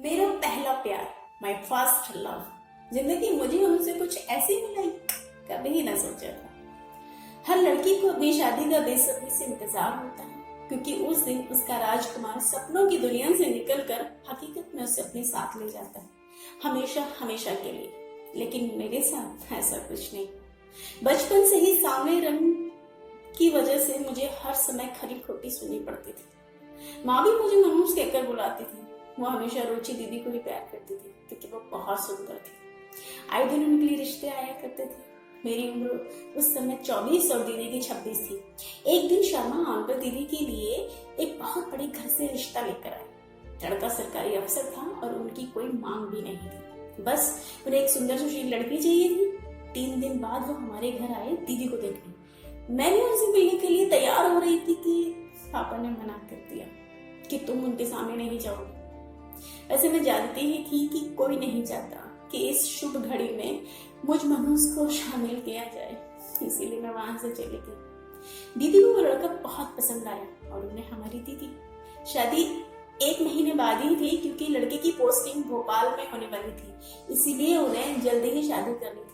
मेरा पहला प्यार, माय फर्स्ट लव। जिंदगी मुझे उनसे कुछ ऐसी मिलाई, कभी ही ना सोचा था। हर लड़की को अपनी शादी का बेसब्री से इंतजार होता है, क्योंकि उस दिन उसका राजकुमार सपनों की दुनिया से निकलकर हकीकत में उसे अपने साथ ले जाता है, हमेशा हमेशा के लिए। लेकिन मेरे साथ ऐसा कुछ नहीं। बचपन से ही सांवले रंग की वजह से मुझे हर समय खरी खोटी सुननी पड़ती थी। माँ भी मुझे मनूस कहकर बुलाती थी। वो हमेशा रुचि दीदी को ही प्यार करती थी, क्योंकि वो बहुत सुंदर थी। आए दिन उनके लिए रिश्ते आया करते थे। मेरी उम्र उस समय 24 और दीदी की 26 थी। एक दिन शर्मा अंकल दीदी के लिए एक बहुत बड़े घर से रिश्ता लेकर आए। लड़का सरकारी अफसर था और उनकी कोई मांग भी नहीं थी, बस उन्हें एक सुंदर सुशील लड़की चाहिए थी। 3 दिन बाद वो हमारे घर आए दीदी को देखने। मैं भी उनसे मिलने के लिए तैयार हो रही थी कि पापा ने मना कर दिया कि तुम उनके सामने नहीं जाओगी। वैसे मैं जानती ही थी कि कोई नहीं चाहता कि इस शुभ घड़ी में मुझ मनुष्य को शामिल किया जाए, इसीलिए मैं वहां से चली गई। दीदी को वो लड़का बहुत पसंद आया और उन्हें हमारी दी थी। शादी 1 महीने बाद ही थी, क्योंकि लड़के की पोस्टिंग भोपाल में होने वाली थी, इसीलिए उन्हें जल्दी ही शादी करनी थी।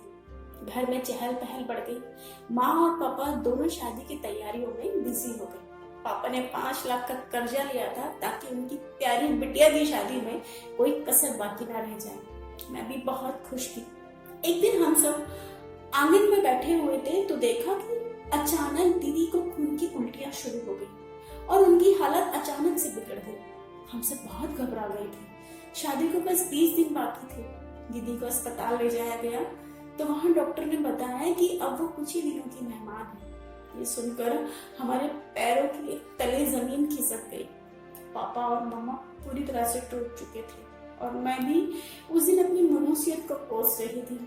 घर में चहल पहल बढ़ गई। माँ और पापा दोनों शादी की तैयारियों में बिजी हो गए। पापा ने 5 लाख का कर्जा लिया था ताकि उनकी प्यारी बिटिया की शादी में कोई कसर बाकी ना रह जाए। मैं भी बहुत खुश थी। एक दिन हम सब आंगन में बैठे हुए थे तो देखा कि अचानक दीदी को खून की उल्टियां शुरू हो गई और उनकी हालत अचानक से बिगड़ गई। हम सब बहुत घबरा गए थे। शादी को बस 20 दिन बाकी थे। दीदी को अस्पताल ले जाया गया तो वहां डॉक्टर ने बताया कि अब वो कुछ ही दिनों की मेहमान है। ये सुनकर हमारे पैरों के तले जमीन खिसक गई। पापा और मामा पूरी तरह से टूट चुके थे और मैं भी उस दिन अपनी मनुष्यत को कोस रही थी।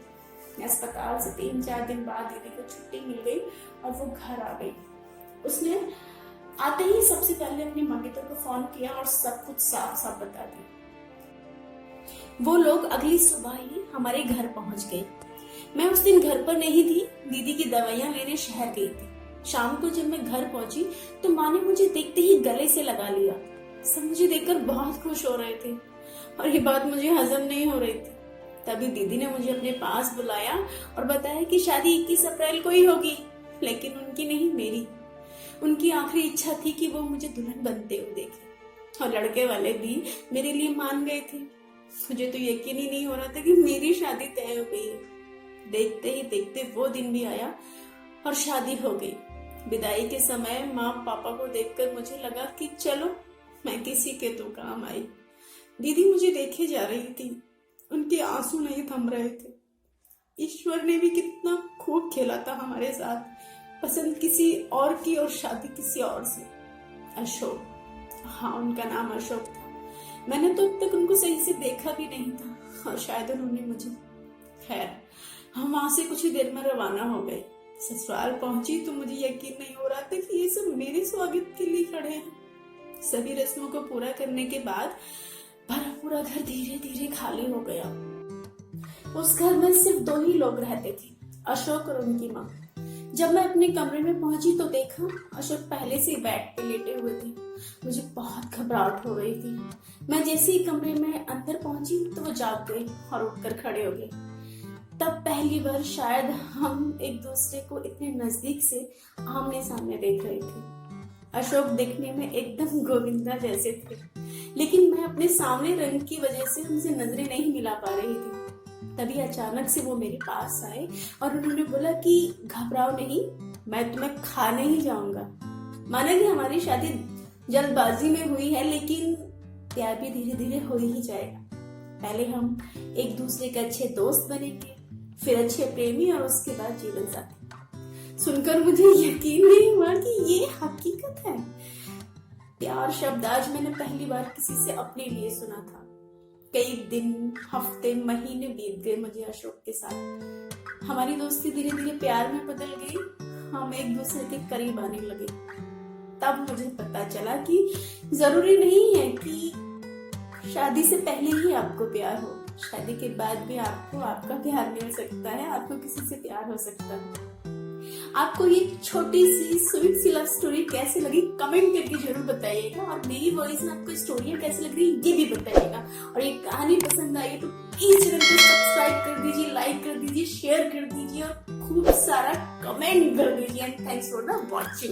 अस्पताल से 3-4 दिन बाद दीदी को छुट्टी मिल गई और वो घर आ गई। उसने आते ही सबसे पहले अपनी मंगेतर को फोन किया और सब कुछ साफ साफ बता दिया। वो लोग अगली सुबह ही हमारे घर पहुंच गए। मैं उस दिन घर पर नहीं थी, दीदी की दवाइयां लेने शहर गई थी। शाम को जब मैं घर पहुंची तो माँ ने मुझे देखते ही गले से लगा लिया। सब मुझे देखकर बहुत खुश हो रहे थे और ये बात मुझे हजम नहीं हो रही थी। तभी दीदी ने मुझे अपने पास बुलाया और बताया कि शादी 21 अप्रैल को ही होगी, लेकिन उनकी नहीं, मेरी। उनकी आखिरी इच्छा थी कि वो मुझे दुल्हन बनते हुए देखे और लड़के वाले भी मेरे लिए मान गए थे। मुझे तो यकीन ही नहीं हो रहा था कि मेरी शादी तय हो गई है। देखते ही देखते वो दिन भी आया और शादी हो गई। विदाई के समय माँ पापा को देखकर मुझे लगा कि चलो मैं किसी के तो काम आई। दीदी मुझे देखे जा रही थी, उनके आंसू नहीं थम रहे थे। ईश्वर ने भी कितना खूब खेला था हमारे साथ। पसंद किसी और की और शादी किसी और से। अशोक, हाँ उनका नाम अशोक था। मैंने तो अब तक उनको सही से देखा भी नहीं था और शायद उन्होंने मुझे। खैर, हम वहां से कुछ ही देर में रवाना हो गए। ससुराल पहुंची तो मुझे यकीन नहीं हो रहा था कि ये सब मेरे स्वागत के लिए खड़े हैं। सभी रस्मों को पूरा करने के बाद भरा पूरा घर धीरे धीरे खाली हो गया। उस घर में सिर्फ 2 ही लोग रहते थे, अशोक और उनकी माँ। जब मैं अपने कमरे में पहुंची तो देखा अशोक पहले से बेड पे लेटे हुए थे। मुझे बहुत घबराहट हो रही थी। मैं जैसे ही कमरे में अंदर पहुंची तो वो जाग गए और उठकर खड़े हो गए। तब पहली बार शायद हम एक दूसरे को इतने नजदीक से आमने सामने देख रहे थे। अशोक दिखने में एकदम गोविंदा जैसे थे, लेकिन मैं अपने सामने रंग की वजह से उनसे नजरें नहीं मिला पा रही थी। तभी अचानक से वो मेरे पास आए और उन्होंने बोला कि घबराओ नहीं, मैं तुम्हें खाने ही जाऊंगा। माना कि हमारी शादी जल्दबाजी में हुई है, लेकिन प्यार भी धीरे धीरे हो ही जाएगा। पहले हम एक दूसरे के अच्छे दोस्त बनेंगे, फिर अच्छे प्रेमी और उसके बाद जीवन साथी। सुनकर मुझे यकीन नहीं हुआ कि ये हकीकत है। प्यार शब्द आज मैंने पहली बार किसी से अपने लिए सुना था। कई दिन, हफ्ते, महीने बीत गए मुझे अशोक के साथ। हमारी दोस्ती धीरे धीरे प्यार में बदल गई। हम एक दूसरे के करीब आने लगे। तब मुझे पता चला कि जरूरी नहीं है कि शादी से पहले ही आपको प्यार हो, शादी के बाद भी आपको आपका प्यार मिल सकता है, आपको किसी से प्यार हो सकता है। आपको ये छोटी सी स्वीट सी लव स्टोरी कैसे लगी कमेंट करके जरूर बताइएगा और मेरी वॉइस में आपको स्टोरी कैसी लग रही है ये भी बताइएगा। और ये कहानी पसंद आई तो प्लीज चैनल को सब्सक्राइब कर दीजिए, लाइक कर दीजिए, शेयर कर दीजिए और खूब सारा कमेंट कर दीजिए। And thanks for the watching.